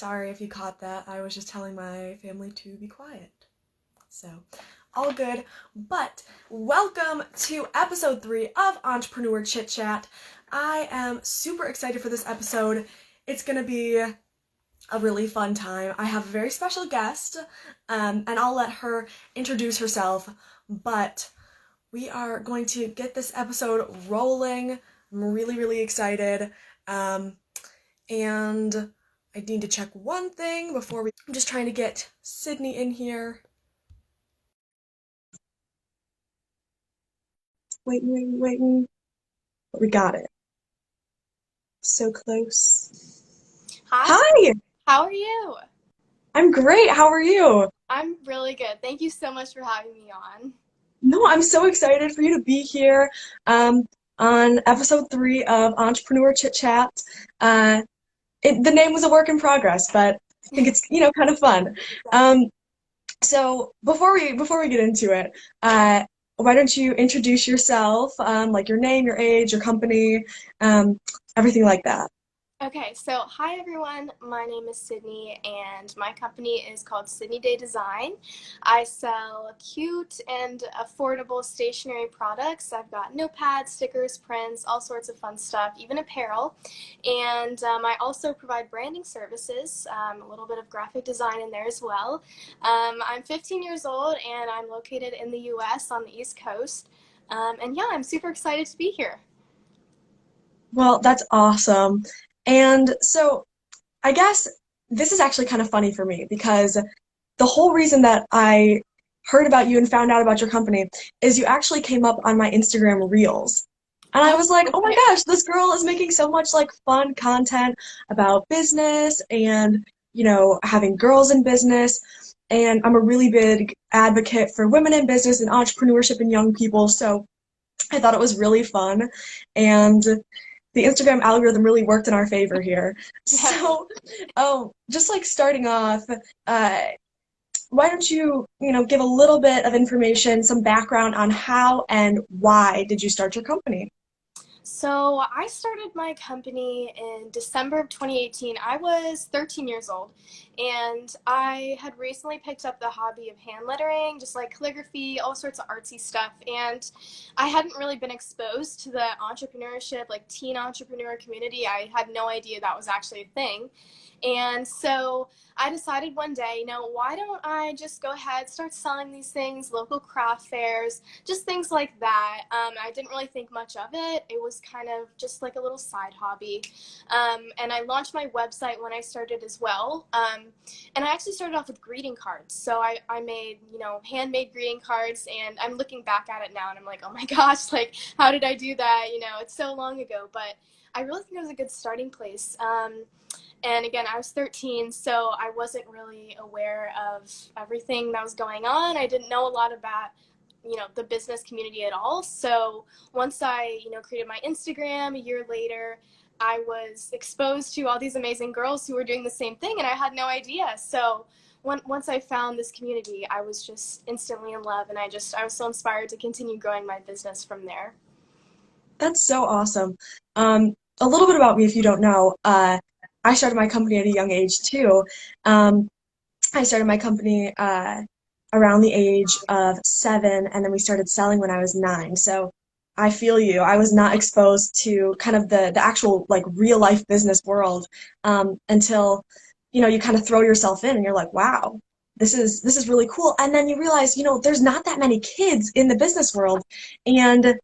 sorry if you caught that. I was just telling my family to be quiet. So, all good. But welcome to episode 3 of Entrepreneur Chit-Chat. I am super excited for this episode. It's gonna be a really fun time. I have a very special guest, and I'll let her introduce herself, but we are going to get this episode rolling. I'm really, really excited. And I need to check one thing before I'm just trying to get Sydney in here. Waiting. We got it. So close. Hi, Hi! how are you? I'm great. How are you? I'm really good. Thank you so much for having me on. No, I'm so excited for you to be here on episode 3 of Entrepreneur Chit Chat. The name was a work in progress, but I think it's, kind of fun. Um, so before we get into it, why don't you introduce yourself, like your name, your age, your company, um, everything like that. Okay, so hi everyone. My name is Sydney, and my company is called Sydney Day Design. I sell cute and affordable stationery products. I've got notepads, stickers, prints, all sorts of fun stuff, even apparel. And I also provide branding services, a little bit of graphic design in there as well. I'm 15 years old, and I'm located in the US on the East Coast. And yeah, I'm super excited to be here. Well, that's awesome. And so I guess this is actually kind of funny for me because the whole reason that I heard about you and found out about your company is you actually came up on my Instagram Reels. And I Oh, was like, oh my okay. gosh, this girl is making so much like fun content about business and, having girls in business. And I'm a really big advocate for women in business and entrepreneurship and young people. So I thought it was really fun. And the Instagram algorithm really worked in our favor here. Yes. So, just like starting off, uh, why don't you give a little bit of information, some background on how and why did you start your company? So I started my company in December of 2018. I was 13 years old, and I had recently picked up the hobby of hand lettering, just like calligraphy, all sorts of artsy stuff. And I hadn't really been exposed to the entrepreneurship, like teen entrepreneur community. I had no idea that was actually a thing. And so I decided one day, why don't I just go ahead, start selling these things, local craft fairs, just things like that. I didn't really think much of it. It was kind of just like a little side hobby. And I launched my website when I started as well. And I actually started off with greeting cards. So I made, handmade greeting cards, and I'm looking back at it now and I'm like, oh my gosh, like, how did I do that? It's so long ago, but I really think it was a good starting place. And again, I was 13, so I wasn't really aware of everything that was going on. I didn't know a lot about, the business community at all. So once I, created my Instagram a year later, I was exposed to all these amazing girls who were doing the same thing, and I had no idea. So once I found this community, I was just instantly in love, and I was so inspired to continue growing my business from there. That's so awesome. A little bit about me, if you don't know, I started my company at a young age too. Um, I started my company around the age of 7, and then we started selling when I was 9. So I feel you. I was not exposed to kind of the actual like real life business world until you kind of throw yourself in and you're like, wow, this is really cool. And then you realize there's not that many kids in the business world, and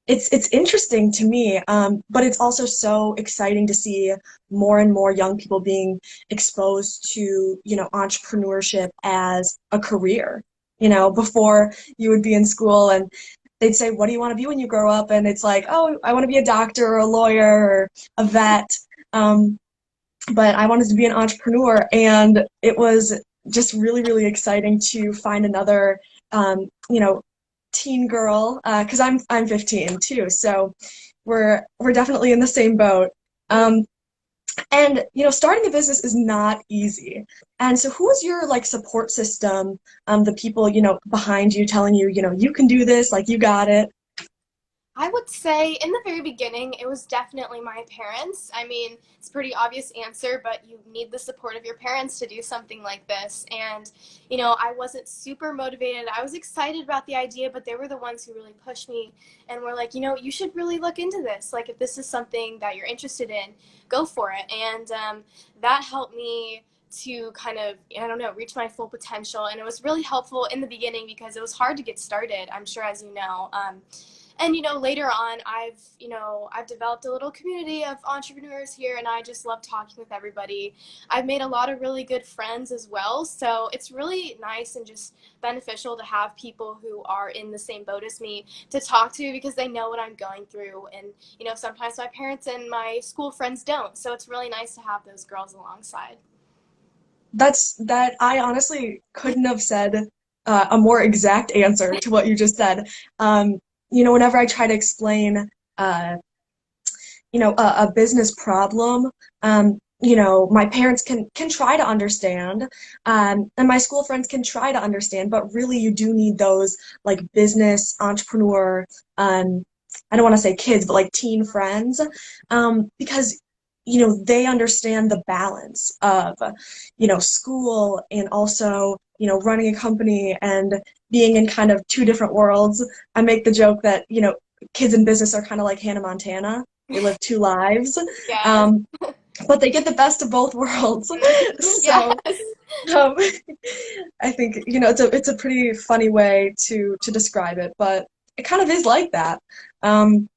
it's interesting to me, but it's also so exciting to see more and more young people being exposed to, entrepreneurship as a career. Before you would be in school and they'd say, "What do you want to be when you grow up?" And it's like, "Oh, I want to be a doctor or a lawyer or a vet." Um, but I wanted to be an entrepreneur, and it was just really, really exciting to find another, teen girl, because I'm 15 too, so we're definitely in the same boat. Um, and starting a business is not easy. And so, who is your like support system? The people behind you telling you you can do this, like you got it. I would say in the very beginning, it was definitely my parents. I mean, it's a pretty obvious answer, but you need the support of your parents to do something like this. And, I wasn't super motivated. I was excited about the idea, but they were the ones who really pushed me and were like, you should really look into this. Like, if this is something that you're interested in, go for it. And that helped me to kind of, I don't know, reach my full potential. And it was really helpful in the beginning because it was hard to get started, I'm sure, as you know. And later on, I've developed a little community of entrepreneurs here, and I just love talking with everybody. I've made a lot of really good friends as well, so it's really nice and just beneficial to have people who are in the same boat as me to talk to, because they know what I'm going through. And sometimes my parents and my school friends don't, so it's really nice to have those girls alongside. That I honestly couldn't have said a more exact answer to what you just said. Whenever I try to explain, uh, a business problem, my parents can try to understand, and my school friends can try to understand, but really you do need those like business entrepreneur, I don't want to say kids, but like teen friends, because they understand the balance of school and also running a company and being in kind of two different worlds. I make the joke that kids in business are kind of like Hannah Montana. They live two lives, Yes. um, but they get the best of both worlds. So Yes. um, I think it's a pretty funny way to describe it, but it kind of is like that. Um,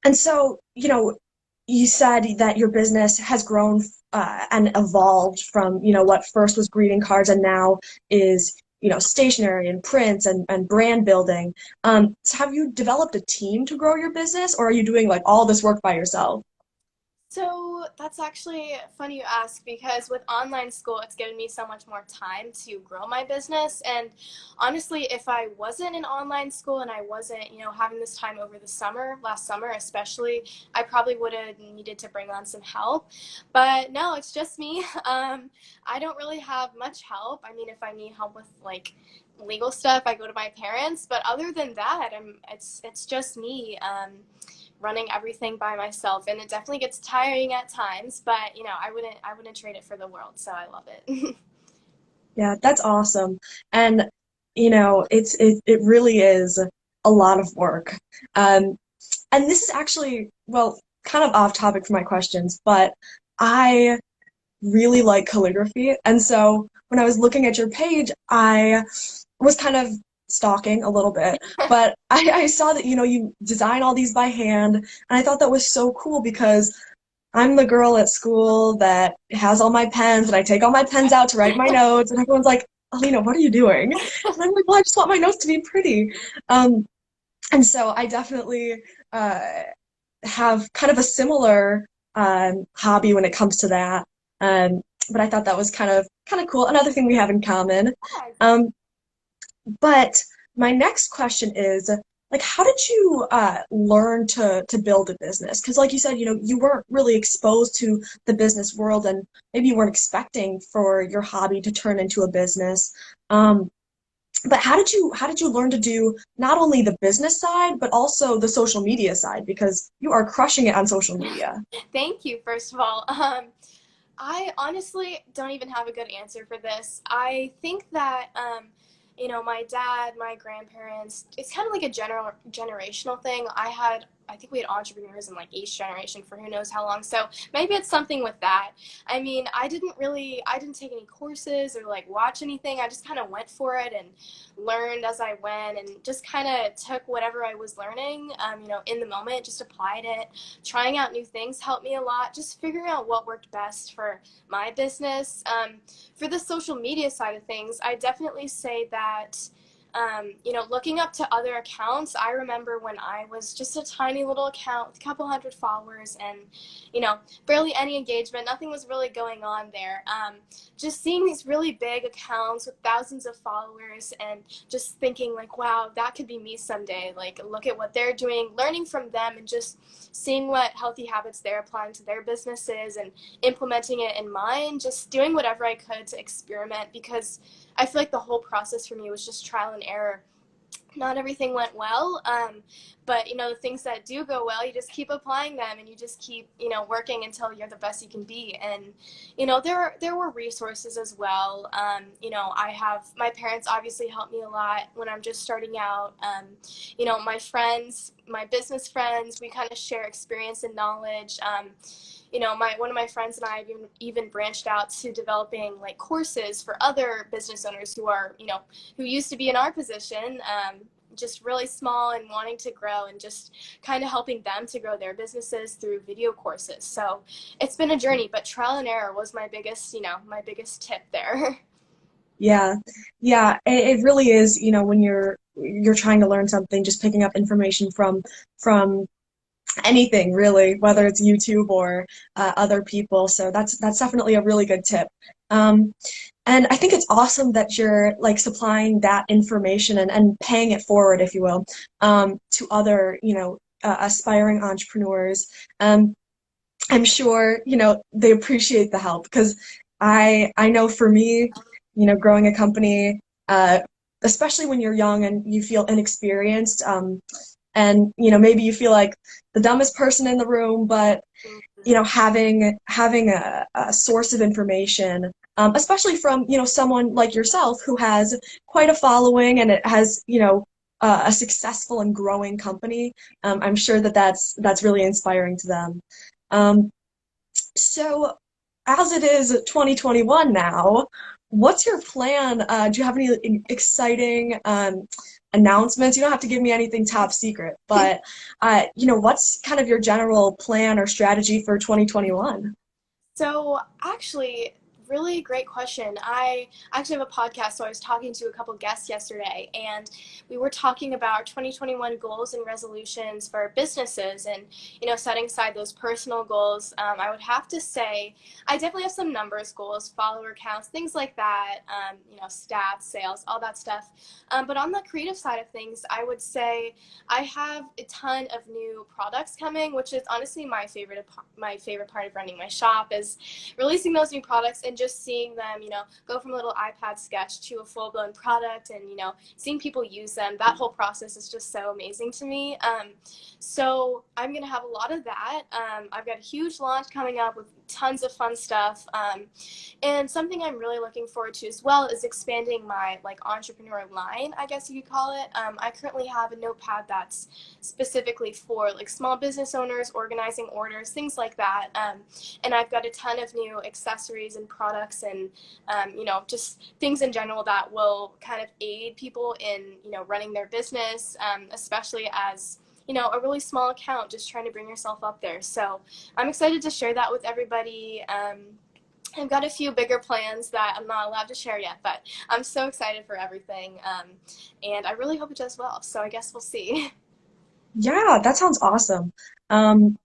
and so you said that your business has grown and evolved from what first was greeting cards and now is stationery and prints and brand building. So have you developed a team to grow your business, or are you doing like all this work by yourself? So that's actually funny you ask, because with online school, it's given me so much more time to grow my business. And honestly, if I wasn't in online school and I wasn't, having this time over the summer, last summer especially, I probably would have needed to bring on some help. But no, it's just me. I don't really have much help. I mean, if I need help with like legal stuff, I go to my parents. But other than that, it's just me. Running everything by myself, and it definitely gets tiring at times, but I wouldn't trade it for the world, so I love it. Yeah, that's awesome. And it really is a lot of work. Um, and this is actually, well, kind of off topic for my questions, but I really like calligraphy. And so when I was looking at your page, I was kind of stalking a little bit, but I saw that you design all these by hand, and I thought that was so cool because I'm the girl at school that has all my pens, and I take all my pens out to write my notes, and everyone's like, Alina, what are you doing? And I'm like, well, I just want my notes to be pretty. Um, and so I definitely uh, have kind of a similar hobby when it comes to that. Um, but I thought that was kind of cool. Another thing we have in common. Yeah, Um, but my next question is, like, how did you learn to build a business? Because, like you said, you weren't really exposed to the business world, and maybe you weren't expecting for your hobby to turn into a business. Um, but how did you learn to do not only the business side, but also the social media side? Because you are crushing it on social media. thank you, first of all. I honestly don't even have a good answer for this. I think that, my dad, my grandparents, it's kind of like a generational thing. I think we had entrepreneurs in like each generation for who knows how long. So maybe it's something with that. I mean, I didn't take any courses or like watch anything. I just kind of went for it and learned as I went, and just kind of took whatever I was learning, in the moment, just applied it. Trying out new things helped me a lot, just figuring out what worked best for my business. For the social media side of things, I definitely say that, looking up to other accounts. I remember when I was just a tiny little account with a couple hundred followers and, barely any engagement, nothing was really going on there. Just seeing these really big accounts with thousands of followers and just thinking like, wow, that could be me someday. Like, look at what they're doing, learning from them, and just seeing what healthy habits they're applying to their businesses and implementing it in mine, just doing whatever I could to experiment, because I feel like the whole process for me was just trial and error. not everything went well. But the things that do go well, you just keep applying them, and you just keep working until you're the best you can be. And there were resources as well. I have my parents obviously helped me a lot when I'm just starting out. My friends, my business friends, we kind of share experience and knowledge. My one of my friends and I have even branched out to developing like courses for other business owners who are who used to be in our position, just really small and wanting to grow, and just kind of helping them to grow their businesses through video courses. So it's been a journey, but trial and error was my biggest tip there. Yeah. Yeah, it really is, when you're trying to learn something, just picking up information from anything really, whether it's YouTube or other people. So that's definitely a really good tip. Um, and I think it's awesome that you're like supplying that information and paying it forward, if you will, to other, aspiring entrepreneurs. Um, I'm sure, they appreciate the help because I know for me, growing a company, uh, especially when you're young and you feel inexperienced, and maybe you feel like the dumbest person in the room, but having a source of information, especially from someone like yourself who has quite a following and it has a successful and growing company. I'm sure that that's really inspiring to them. Um, so, as it is 2021 now, what's your plan? Do you have any exciting announcements? You don't have to give me anything top secret, but what's kind of your general plan or strategy for 2021? So actually, really great question. I actually have a podcast, so I was talking to a couple guests yesterday, and we were talking about our 2021 goals and resolutions for businesses, and setting aside those personal goals. I would have to say I definitely have some numbers goals, follower counts, things like that. Stats, sales, all that stuff. But on the creative side of things, I would say I have a ton of new products coming, which is honestly my favorite part of running my shop is releasing those new products and just seeing them, go from a little iPad sketch to a full blown product, and seeing people use them. That whole process is just so amazing to me. So I'm gonna have a lot of that. I've got a huge launch coming up with tons of fun stuff. And something I'm really looking forward to as well is expanding my like entrepreneur line, I guess you could call it. I currently have a notepad that's specifically for like small business owners, organizing orders, things like that. And I've got a ton of new accessories and products, and just things in general that will kind of aid people in running their business, especially as a really small account, just trying to bring yourself up there. So I'm excited to share that with everybody. I've got a few bigger plans that I'm not allowed to share yet, but I'm so excited for everything. And I really hope it does well. So I guess we'll see. Yeah, that sounds awesome. Um,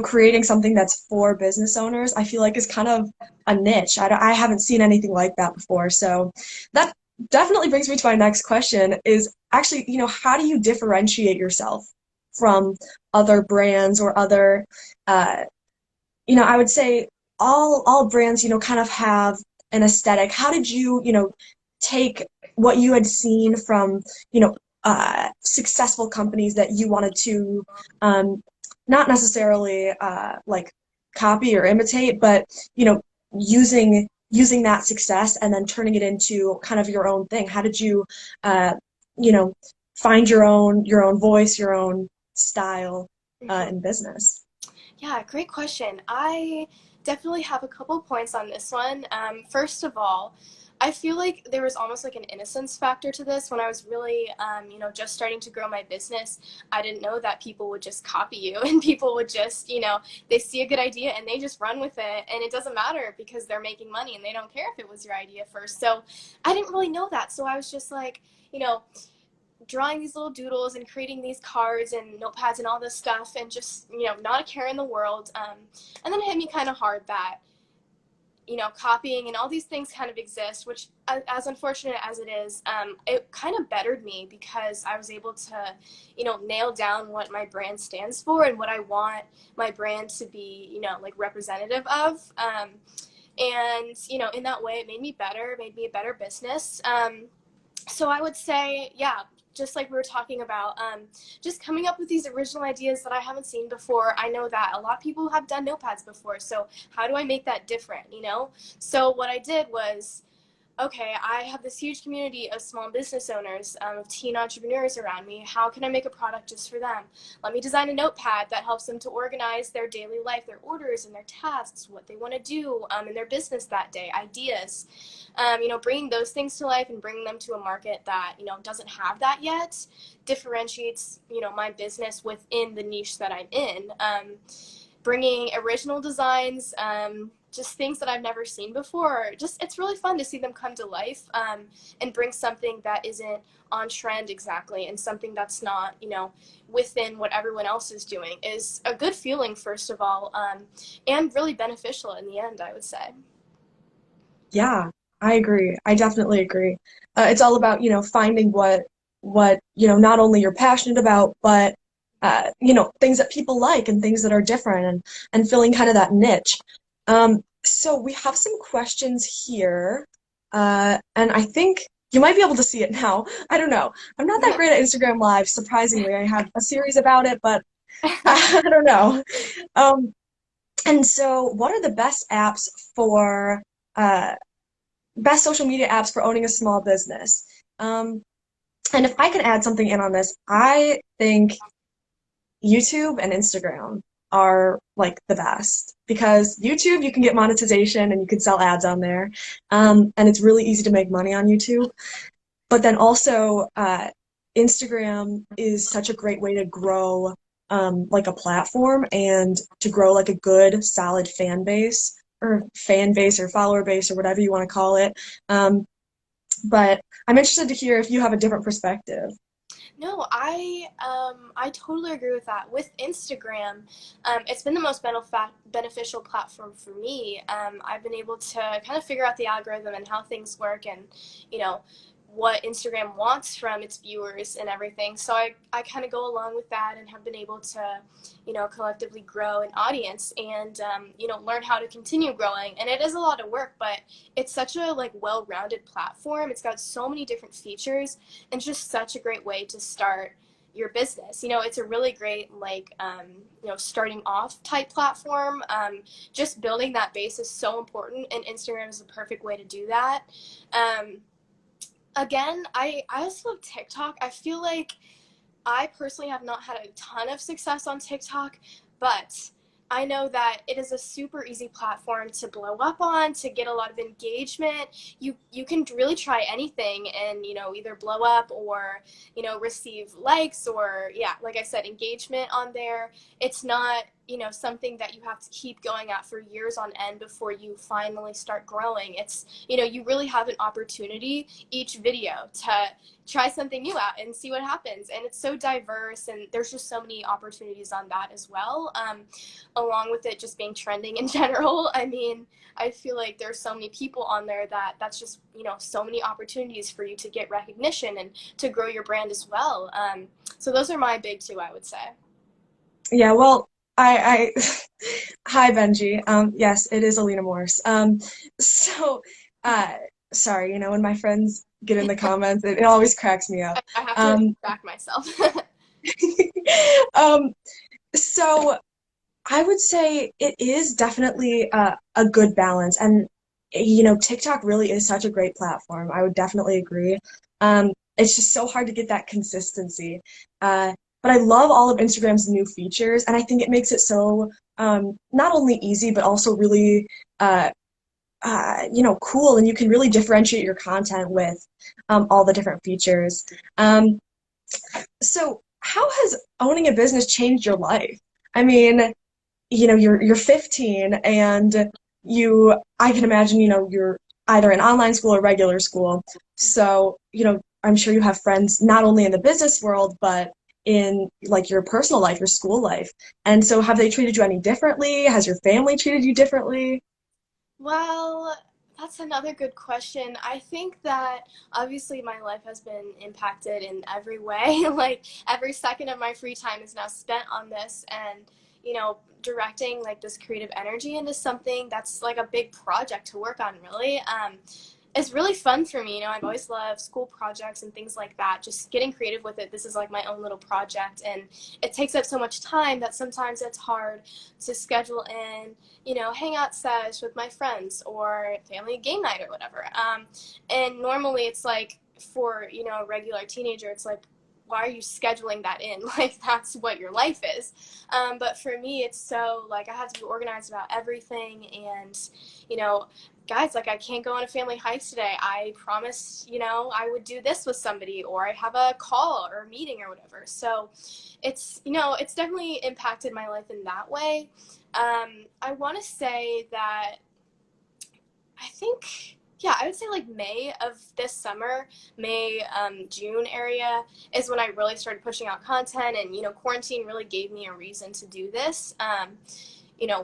creating something that's for business owners, I feel like is kind of a niche. I haven't seen anything like that before. So that definitely brings me to my next question is actually, how do you differentiate yourself from other brands or other, uh, I would say all brands, kind of have an aesthetic. How did you, take what you had seen from, successful companies that you wanted to not necessarily like copy or imitate, but using that success and then turning it into kind of your own thing? How did you, uh, you know, find your own voice, your own style Mhm. in business? Yeah, great question. I definitely have a couple points on this one. First of all, I feel like there was almost like an innocence factor to this when I was really, just starting to grow my business. I didn't know that people would just copy you and people would just, they see a good idea and they just run with it. And it doesn't matter because they're making money and they don't care if it was your idea first. So I didn't really know that. So I was just like, drawing these little doodles and creating these cards and notepads and all this stuff, and just not a care in the world. And then it hit me kind of hard that copying and all these things kind of exist, which as unfortunate as it is, it kind of bettered me because I was able to nail down what my brand stands for and what I want my brand to be like representative of. And in that way it made me better, made me a better business. So I would say, yeah, just like we were talking about, just coming up with these original ideas that I haven't seen before. I know that a lot of people have done notepads before, so how do I make that different, you know? So what I did was, okay, I have this huge community of small business owners, of teen entrepreneurs around me. How can I make a product just for them? Let me design a notepad that helps them to organize their daily life, their orders and their tasks, what they want to do in their business that day, ideas. Bringing those things to life and bringing them to a market that, doesn't have that yet differentiates, my business within the niche that I'm in. Bringing original designs, just things that I've never seen before. Just it's really fun to see them come to life, and bring something that isn't on trend exactly, and something that's not within what everyone else is doing is a good feeling first of all, and really beneficial in the end, I would say. Yeah, I agree. I definitely agree. It's all about, finding what, not only you're passionate about, but things that people like and things that are different and filling kind of that niche. So we have some questions here. And I think you might be able to see it now. I don't know. I'm not that great at Instagram Live, surprisingly. I have a series about it, but I don't know. Um, and so what are the uh, best social media apps for owning a small business? Um, and if I can add something in on this, I think YouTube and Instagram are like the best because YouTube, you can get monetization and you can sell ads on there. And it's really easy to make money on YouTube. But then also, Instagram is such a great way to grow like a platform and to grow like a good, solid fan base or follower base or whatever you want to call it. But I'm interested to hear if you have a different perspective. No, I totally agree with that. With Instagram, it's been the most beneficial platform for me. I've been able to kind of figure out the algorithm and how things work, and you know what Instagram wants from its viewers and everything. So I kind of go along with that and have been able to, collectively grow an audience and, learn how to continue growing. And it is a lot of work, but it's such a like well-rounded platform. It's got so many different features and just such a great way to start your business. It's a really great like starting off type platform. Just building that base is so important, and Instagram is the perfect way to do that. um, Again, I also love TikTok. I feel like I personally have not had a ton of success on TikTok, but I know that it is a super easy platform to blow up on, to get a lot of engagement. You can really try anything and, either blow up or, receive likes or, yeah, like I said, engagement on there. It's not, something that you have to keep going at for years on end before you finally start growing. It's, you really have an opportunity each video to try something new out and see what happens. And it's so diverse, and there's just so many opportunities on that as well. Along with it just being trending in general. I mean, I feel like there's so many people on there that's just, so many opportunities for you to get recognition and to grow your brand as well. So those are my big two, I would say. Yeah, well, I hi Benji. Yes, it is Alina Morse. So, uh, sorry, when my friends get in the comments, it always cracks me up. I have to Um, back myself. um, so I would say it is definitely a good balance, and TikTok really is such a great platform. I would definitely agree. It's just so hard to get that consistency. But I love all of Instagram's new features, and I think it makes it so not only easy but also really cool, and you can really differentiate your content with all the different features. Um, so, how has owning a business changed your life? I mean, you're 15 and I can imagine, you're either in online school or regular school. So, I'm sure you have friends not only in the business world, but in like your personal life, your school life. And so have they treated you any differently? Has your family treated you differently? Well, that's another good question. I think that obviously my life has been impacted in every way. Like every second of my free time is now spent on this, and directing like this creative energy into something that's like a big project to work on, really. It's really fun for me. I've always loved school projects and things like that. Just getting creative with it. This is like my own little project, and it takes up so much time that sometimes it's hard to schedule in, hangout sesh with my friends or family game night or whatever. And normally it's like for, a regular teenager, it's like, why are you scheduling that in? Like, that's what your life is. But for me, it's so like I have to be organized about everything, and you know guys, like I can't go on a family hike today. I promised, I would do this with somebody, or I have a call or a meeting or whatever. So it's definitely impacted my life in that way. I want to say that I think, yeah, I would say like May of this summer, May, June area is when I really started pushing out content, and, quarantine really gave me a reason to do this.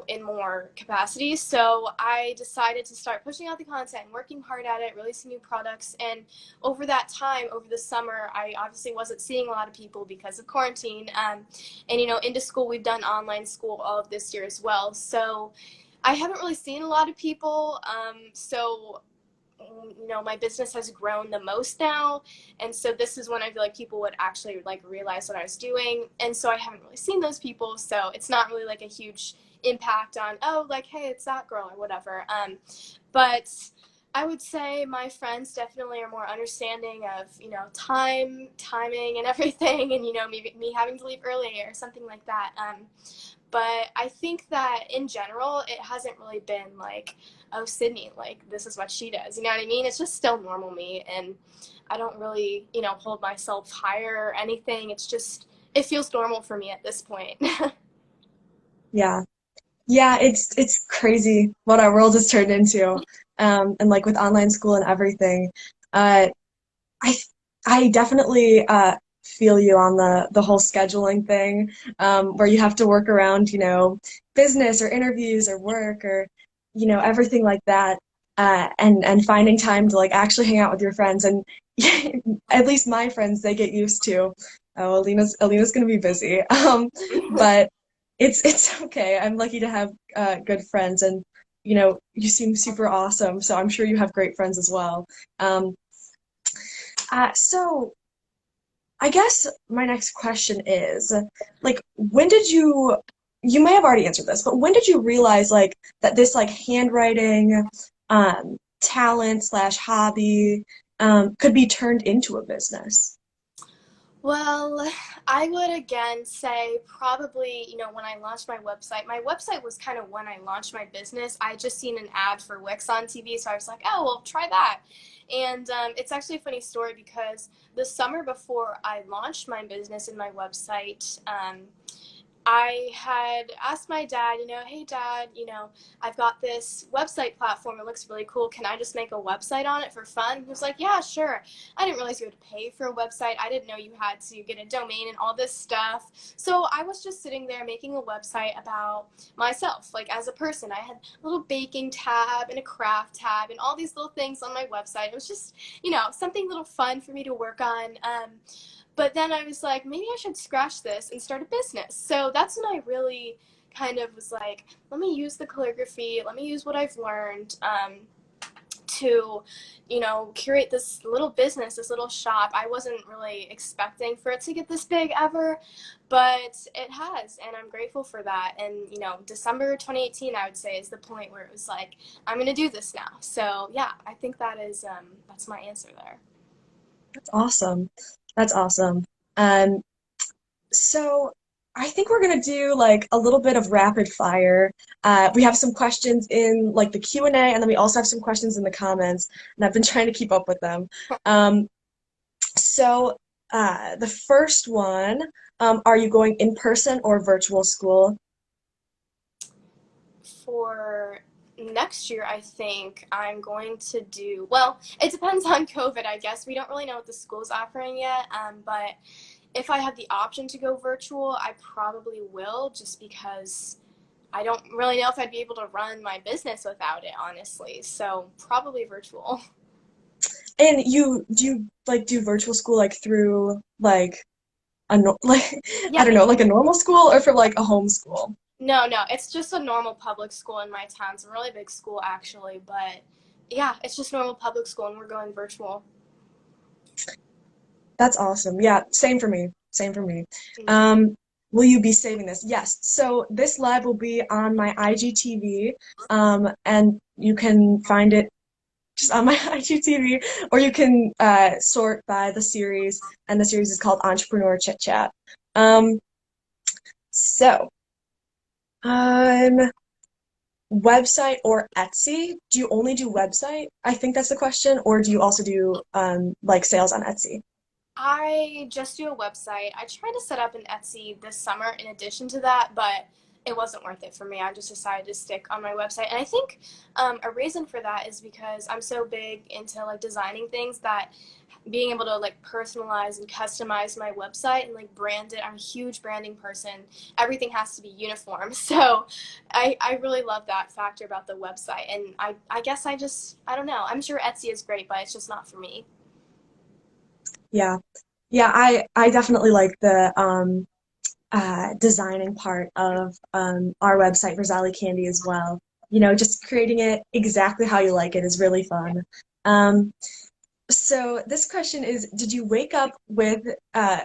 In more capacities. So I decided to start pushing out the content and working hard at it, releasing new products. And over that time, over the summer, I obviously wasn't seeing a lot of people because of quarantine. And, into school, we've done online school all of this year as well. So I haven't really seen a lot of people. So my business has grown the most now, and so this is when I feel like people would actually like realize what I was doing, and so I haven't really seen those people, so it's not really like a huge impact on, oh, like, hey, it's that girl or whatever. But I would say my friends definitely are more understanding of timing and everything, and me having to leave early or something like that. But I think that in general, it hasn't really been like, oh, Sydney, like this is what she does. You know what I mean? It's just still normal me, and I don't really, hold myself higher or anything. It's just, it feels normal for me at this point. Yeah. Yeah, it's crazy what our world has turned into. And like with online school and everything. Uh, I I definitely feel you on the whole scheduling thing, where you have to work around, business or interviews or work or, everything like that, and finding time to like actually hang out with your friends. And at least my friends, they get used to, oh, Alina's gonna be busy. But it's okay. I'm lucky to have good friends, and you seem super awesome, so I'm sure you have great friends as well. Um, so I guess my next question is, like, when did you may have already answered this, but when did you realize like that this like handwriting talent slash hobby could be turned into a business? Well, I would again say probably, when I launched my website was kind of when I launched my business. I just seen an ad for Wix on TV, so I was like, oh, well, try that. And it's actually a funny story because the summer before I launched my business and my website, I had asked my dad, hey dad, I've got this website platform. It looks really cool. Can I just make a website on it for fun? He was like, yeah, sure. I didn't realize you had to pay for a website. I didn't know you had to get a domain and all this stuff. So I was just sitting there making a website about myself, like as a person. I had a little baking tab and a craft tab and all these little things on my website. It was just, something little fun for me to work on. But then I was like, maybe I should scratch this and start a business. So that's when I really kind of was like, let me use the calligraphy, let me use what I've learned to, curate this little business, this little shop. I wasn't really expecting for it to get this big ever, but it has, and I'm grateful for that. And, December 2018, I would say, is the point where it was like, I'm going to do this now. So, yeah, I think that's my answer there. That's awesome. That's awesome. Um, So I think we're gonna do like a little bit of rapid fire. We have some questions in like the Q&A, and then we also have some questions in the comments, and I've been trying to keep up with them. Um, so the first one, are you going in person or virtual school? For next year, I think I'm going to do, well, it depends on COVID, I guess. We don't really know what the school's offering yet, but if I have the option to go virtual, I probably will, just because I don't really know if I'd be able to run my business without it, honestly. So probably virtual. And you like do virtual school like through like a no like I Yeah. don't know, like a normal school or from like a home school? No, no, it's just a normal public school in my town. It's a really big school, actually, but Yeah, it's just normal public school and we're going virtual. That's awesome. Yeah, same for me. Same for me. Mm. Um, will you be saving this? Yes. So this live will be on my IGTV, and you can find it just on my IGTV, or you can sort by the series, and the series is called Entrepreneur Chit-Chat. Um, so, um, website or Etsy? Do you only do website? I think that's the question, or do you also do like sales on Etsy? I just do a website. I tried to set up an Etsy this summer in addition to that, but it wasn't worth it for me. I just decided to stick on my website. And I think a reason for that is because I'm so big into like designing things that being able to like personalize and customize my website and like brand it. I'm a huge branding person. Everything has to be uniform. So I really love that factor about the website. And I guess I don't know. I'm sure Etsy is great, but it's just not for me. Yeah. Yeah, I definitely like the designing part of our website for Zollicandy as well. You know, just creating it exactly how you like it is really fun. Um, so this question is, did you wake up with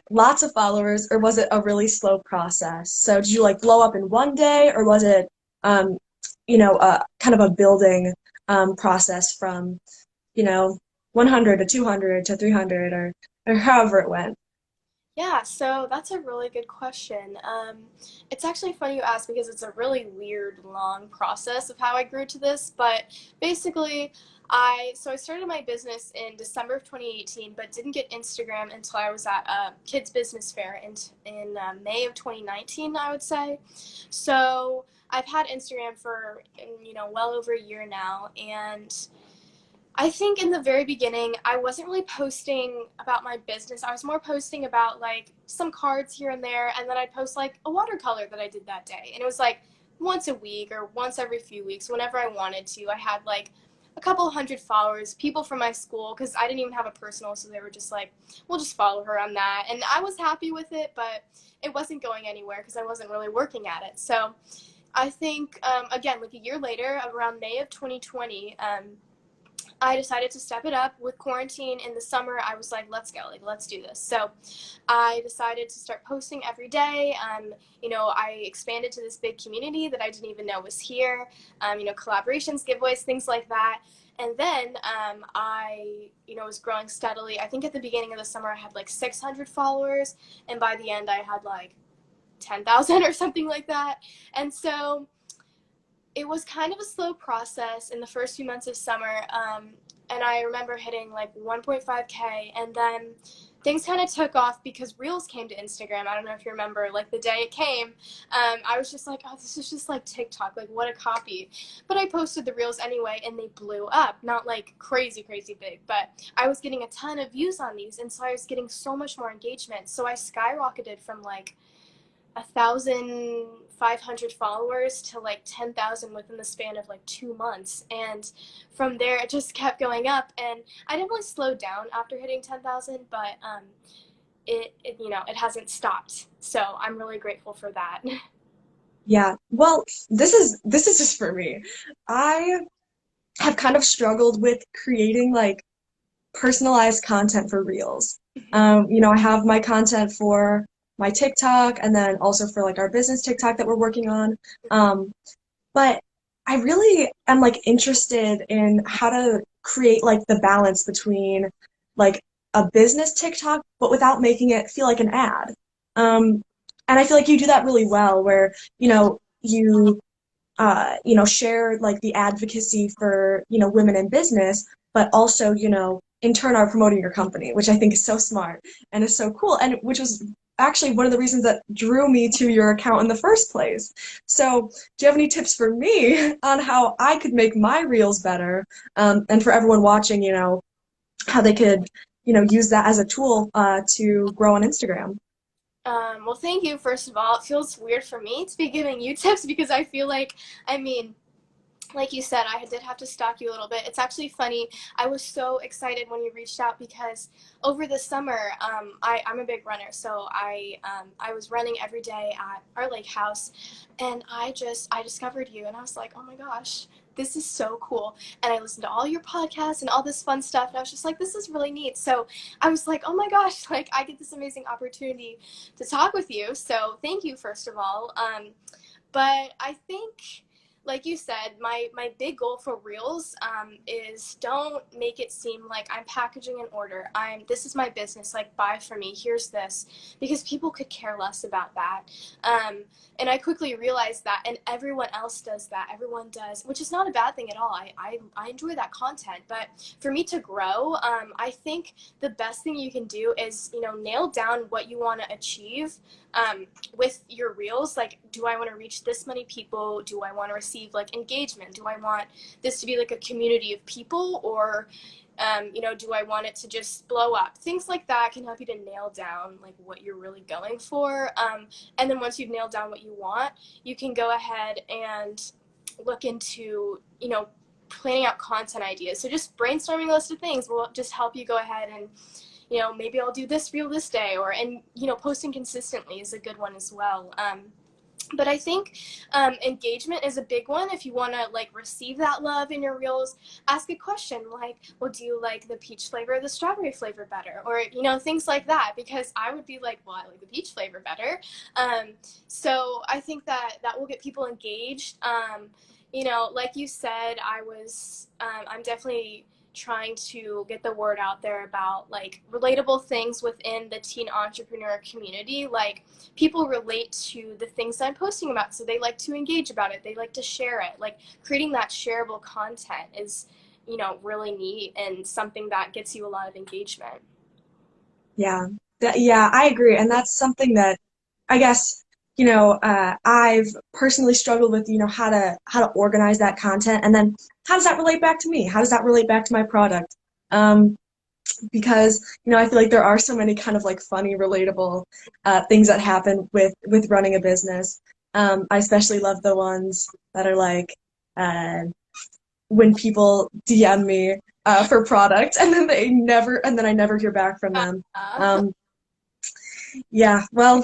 lots of followers, or was it a really slow process? So did you like blow up in one day, or was it, um, kind of a building process from, you know, 100 to 200 to 300, or however it went? Yeah, so that's a really good question. It's actually funny you ask because it's a really weird, long process of how I grew to this. But basically, I started my business in December of 2018, but didn't get Instagram until I was at a kids business fair in May of 2019, I would say. So I've had Instagram for well over a year now, and I think in the very beginning, I wasn't really posting about my business. I was more posting about like some cards here and there, and then I'd post like a watercolor that I did that day. And it was like once a week or once every few weeks, whenever I wanted to. I had like a couple hundred followers, people from my school, because I didn't even have a personal, so they were just like, we'll just follow her on that. And I was happy with it, but it wasn't going anywhere because I wasn't really working at it. So I think, again, like a year later, around May of 2020, I decided to step it up with quarantine in the summer. I was like, let's go, like, let's do this. So I decided to start posting every day. I expanded to this big community that I didn't even know was here. Collaborations, giveaways, things like that. And then was growing steadily. I think at the beginning of the summer, I had like 600 followers. And by the end, I had like 10,000 or something like that. And so it was kind of a slow process in the first few months of summer. And I remember hitting like 1.5K, and then things kind of took off because Reels came to Instagram. I don't know if you remember, like the day it came, I was just like, oh, this is just like TikTok, like what a copy. But I posted the Reels anyway, and they blew up. Not like crazy, crazy big, but I was getting a ton of views on these, and so I was getting so much more engagement. So I skyrocketed from like 1,500 followers to like 10,000 within the span of like 2 months. And from there, it just kept going up. And I didn't really slow down after hitting 10,000, but it hasn't stopped. So I'm really grateful for that. Yeah. Well, this is just for me. I have kind of struggled with creating like personalized content for Reels. I have my content for my TikTok, and then also for like our business TikTok that we're working on. But I really am like interested in how to create like the balance between like a business TikTok, but without making it feel like an ad. Um, and I feel like you do that really well, where share like the advocacy for, women in business, but also, in turn are promoting your company, which I think is so smart and is so cool, and which was actually one of the reasons that drew me to your account in the first place. So, do you have any tips for me on how I could make my reels better, and for everyone watching, how they could, use that as a tool to grow on Instagram? Well, thank you, first of all. It feels weird for me to be giving you tips because I feel I mean, like you said, I did have to stalk you a little bit. It's actually funny. I was so excited when you reached out because over the summer, I'm a big runner, so I was running every day at our lake house, and I discovered you, and I was like, oh my gosh, this is so cool. And I listened to all your podcasts and all this fun stuff. And I was just like, this is really neat. So I was like, oh my gosh, like I get this amazing opportunity to talk with you. So thank you, first of all. But I think, like you said, my big goal for Reels is don't make it seem like I'm packaging an order. This is my business. Like, buy from me. Here's this, because people could care less about that. And I quickly realized that, and everyone else does that. Everyone does, which is not a bad thing at all. I enjoy that content. But for me to grow, I think the best thing you can do is, nail down what you want to achieve with your reels. Like, do I want to reach this many people? Do I want to receive like engagement? Do I want this to be like a community of people, or do I want it to just blow up? Things like that can help you to nail down like what you're really going for. And then once you've nailed down what you want, you can go ahead and look into, planning out content ideas. So just brainstorming a list of things will just help you go ahead and, maybe I'll do this reel this day, and posting consistently is a good one as well. But I think engagement is a big one. If you want to like receive that love in your reels, ask a question like, well, do you like the peach flavor or the strawberry flavor better? Or, things like that, because I would be like, well, I like the peach flavor better. So I think that will get people engaged. Like you said, I'm definitely trying to get the word out there about like relatable things within the teen entrepreneur community. Like, people relate to the things that I'm posting about, so they like to engage about it. They like to share it. Like, creating that shareable content is, really neat and something that gets you a lot of engagement. Yeah, yeah, I agree. And that's something that I guess, I've personally struggled with, how to organize that content. And then how does that relate back to me? How does that relate back to my product? Um, because, I feel like there are so many kind of like funny, relatable things that happen with running a business. I especially love the ones that are like when people DM me for product and then I never hear back from them. Uh, Um, yeah, well,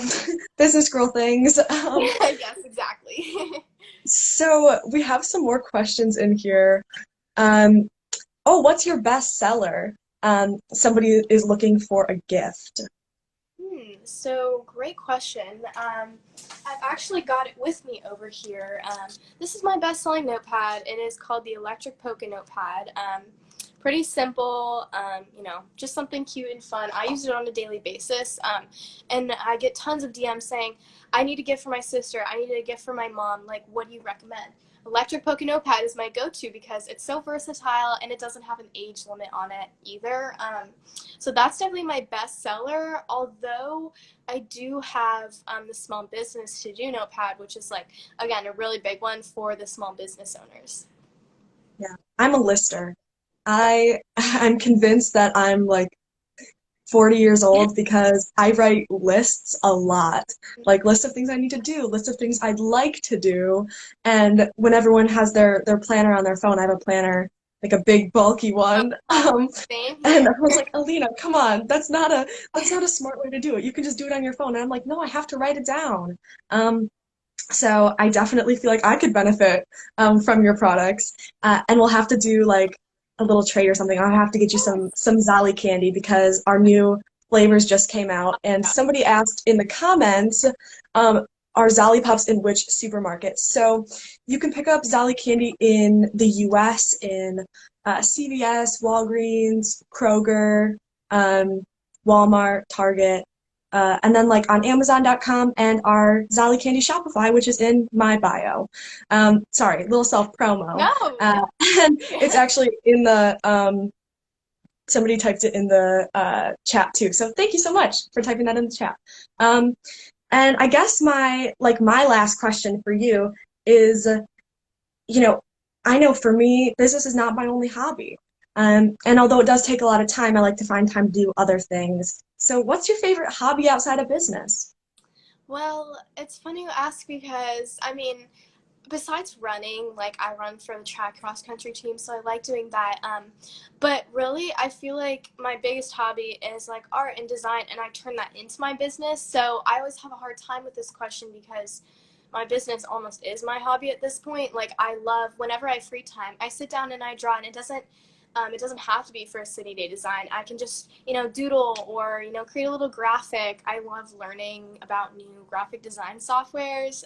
business girl things. yes, exactly. So we have some more questions in here. Um, oh, what's your best seller? Somebody is looking for a gift. So great question. I've actually got it with me over here. This is my best-selling notepad. It is called the Electric Polka Notepad. Pretty simple, just something cute and fun. I use it on a daily basis, and I get tons of DMs saying, I need a gift for my sister. I need a gift for my mom. Like, what do you recommend? Electric Polka Notepad is my go-to because it's so versatile and it doesn't have an age limit on it either. So that's definitely my best seller, although I do have the small business to do notepad, which is like, again, a really big one for the small business owners. Yeah, I'm a lister. I'm convinced that I'm like 40 years old because I write lists a lot. Like lists of things I need to do, lists of things I'd like to do. And when everyone has their planner on their phone, I have a planner, like a big bulky one. Same And here. everyone's like, Alina, come on, that's not a smart way to do it. You can just do it on your phone. And I'm like, no, I have to write it down. Um, so I definitely feel like I could benefit from your products, and we'll have to do like a little trade or something. I'll have to get you some Zollicandy because our new flavors just came out, and Yeah. somebody asked in the comments, are Zolli Pups in which supermarkets? So you can pick up Zollicandy in the U.S. in CVS, Walgreens, Kroger, um, Walmart, Target. And then like on Amazon.com and our Zollicandy Shopify, which is in my bio. Sorry, little self promo. No, And it's definitely. actually in the somebody typed it in the chat too. So thank you so much for typing that in the chat. Um, and I guess my last question for you is, you know, I know for me, business is not my only hobby. And although it does take a lot of time, I like to find time to do other things. So what's your favorite hobby outside of business? Well, it's funny you ask because, I mean, besides running, like I run for the track cross country team, so I like doing that. But really, I feel like my biggest hobby is like art and design, and I turn that into my business. So I always have a hard time with this question because my business almost is my hobby at this point. Like I love whenever I have free time, I sit down and I draw, and it doesn't have to be for a City Day design. I can just, doodle or, create a little graphic. I love learning about new graphic design softwares.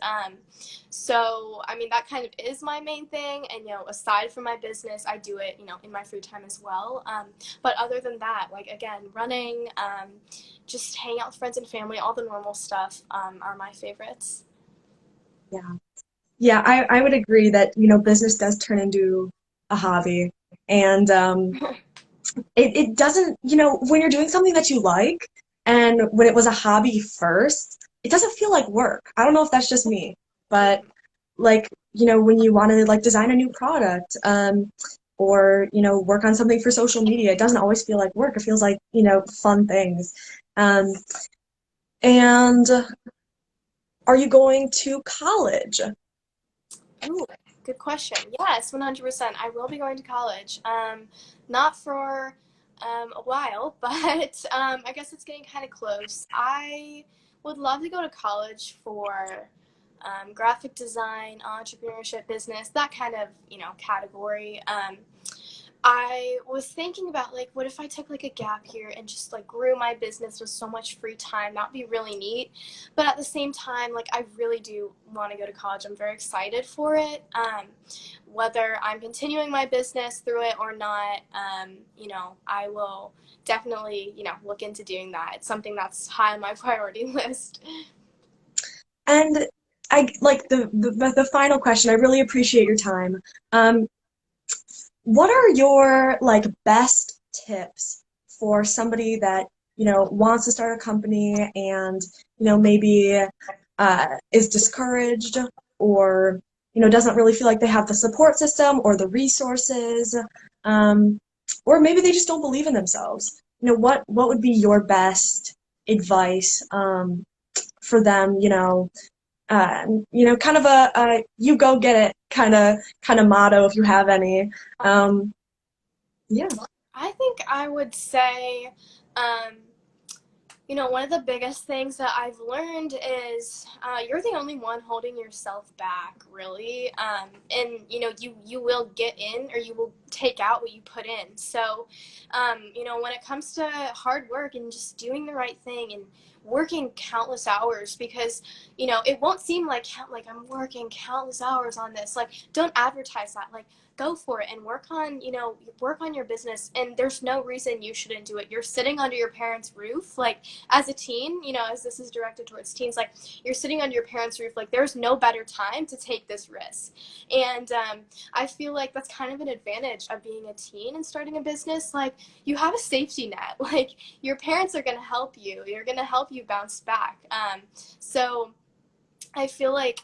So, I mean, that kind of is my main thing. And, aside from my business, I do it, in my free time as well. But other than that, like, again, running, just hang out with friends and family, all the normal stuff are my favorites. Yeah. Yeah, I would agree that, business does turn into a hobby. And it doesn't, when you're doing something that you like and when it was a hobby first, it doesn't feel like work. I don't know if that's just me, but like, when you want to like design a new product, or, work on something for social media, it doesn't always feel like work. It feels like, fun things. Um, and are you going to college? Ooh, good question. Yes, 100%. I will be going to college. Not for a while, but I guess it's getting kind of close. I would love to go to college for graphic design, entrepreneurship, business, that kind of, category. I was thinking about like, what if I took like a gap year and just like grew my business with so much free time? That'd be really neat. But at the same time, like, I really do want to go to college. I'm very excited for it. Whether I'm continuing my business through it or not, I will definitely, look into doing that. It's something that's high on my priority list. And I like the final question. I really appreciate your time. Um, what are your like best tips for somebody that, wants to start a company and, maybe is discouraged or, doesn't really feel like they have the support system or the resources, um, or maybe they just don't believe in themselves. What would be your best advice for them, kind of a you go get it kind of motto if you have any. Um, yeah. I think I would say, um, one of the biggest things that I've learned is you're the only one holding yourself back, really. And you will get in or you will take out what you put in. So, when it comes to hard work and just doing the right thing and working countless hours, because it won't seem like I'm working countless hours on this. Like, don't advertise that. Like, go for it and work on your business, and there's no reason you shouldn't do it. You're sitting under your parents' roof, like, as a teen, as this is directed towards teens, like, you're sitting under your parents' roof, like, there's no better time to take this risk. And I feel like that's kind of an advantage of being a teen and starting a business. Like, you have a safety net. Like, your parents are going to help you. You're going to help you bounce back. So I feel like,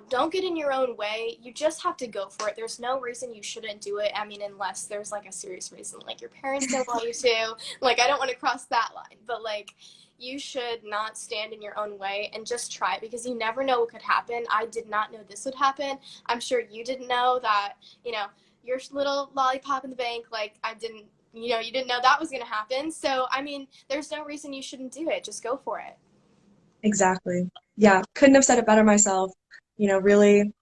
don't get in your own way. You just have to go for it. There's no reason you shouldn't do it. I mean, unless there's like a serious reason, like your parents don't want you to. Like, I don't want to cross that line, but like, you should not stand in your own way and just try it, because you never know what could happen. I did not know this would happen. I'm sure you didn't know that, your little lollipop in the bank, like, I didn't, you didn't know that was going to happen. So, I mean, there's no reason you shouldn't do it. Just go for it. Exactly. Yeah, couldn't have said it better myself. Really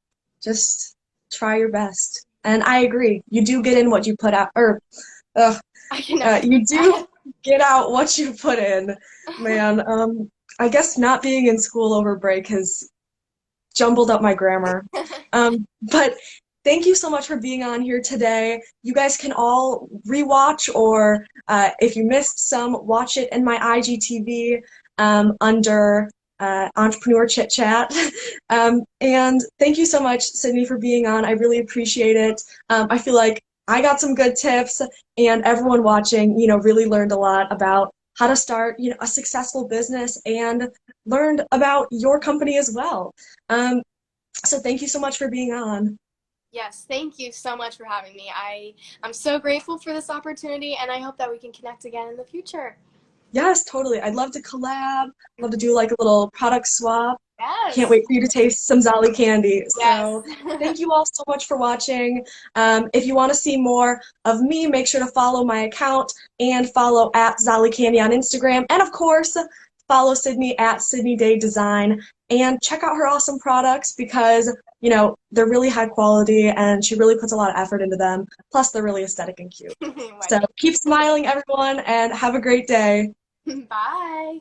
just try your best. And I agree. You do get in what you put out, or uh, I can never do you do that. get out what you put in, man. I guess not being in school over break has jumbled up my grammar. But thank you so much for being on here today. You guys can all rewatch, or if you missed some, watch it in my IGTV under Entrepreneur Chit-Chat. And thank you so much, Sydney, for being on. I really appreciate it. I feel like I got some good tips, and everyone watching, really learned a lot about how to start, a successful business and learned about your company as well. Um, so thank you so much for being on. Yes, thank you so much for having me. I'm so grateful for this opportunity, and I hope that we can connect again in the future. Yes, totally. I'd love to collab. Love to do like a little product swap. Can't Yes. wait for you to taste some Zollicandy. Yes. So thank you all so much for watching. If you want to see more of me, make sure to follow my account and follow at Zollicandy on Instagram. And of course, follow Sydney at Sydney Day Design. and check out her awesome products because, they're really high quality and she really puts a lot of effort into them. Plus, they're really aesthetic and cute. Why, So thank keep smiling, everyone, and have a great day. you. Bye.